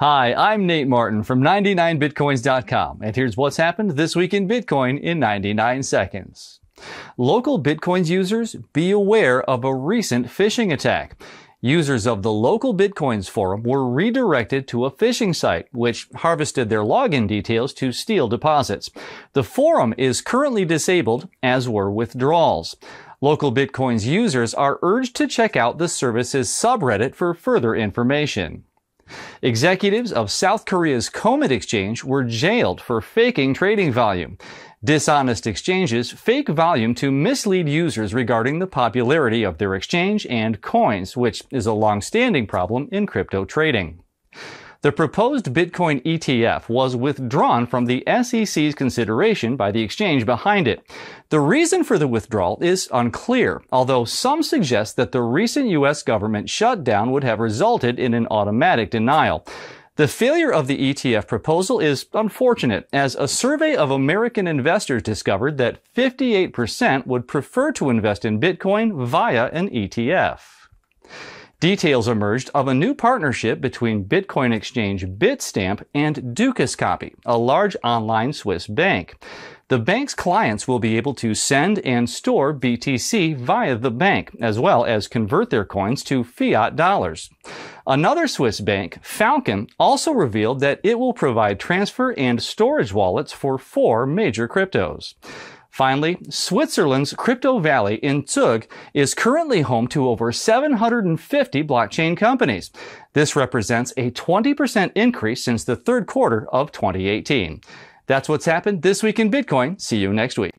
Hi, I'm Nate Martin from 99bitcoins.com, and here's what's happened this week in Bitcoin in 99 seconds. Local Bitcoins users, be aware of a recent phishing attack. Users of the Local Bitcoins forum were redirected to a phishing site, which harvested their login details to steal deposits. The forum is currently disabled, as were withdrawals. Local Bitcoins users are urged to check out the service's subreddit for further information. Executives of South Korea's Comet exchange were jailed for faking trading volume. Dishonest exchanges fake volume to mislead users regarding the popularity of their exchange and coins, which is a long-standing problem in crypto trading. The proposed Bitcoin ETF was withdrawn from the SEC's consideration by the exchange behind it. The reason for the withdrawal is unclear, although some suggest that the recent U.S. government shutdown would have resulted in an automatic denial. The failure of the ETF proposal is unfortunate, as a survey of American investors discovered that 58% would prefer to invest in Bitcoin via an ETF. Details emerged of a new partnership between Bitcoin exchange Bitstamp and Dukascopy, a large online Swiss bank. The bank's clients will be able to send and store BTC via the bank, as well as convert their coins to fiat dollars. Another Swiss bank, Falcon, also revealed that it will provide transfer and storage wallets for 4 major cryptos. Finally, Switzerland's Crypto Valley in Zug is currently home to over 750 blockchain companies. This represents a 20% increase since the third quarter of 2018. That's what's happened this week in Bitcoin. See you next week.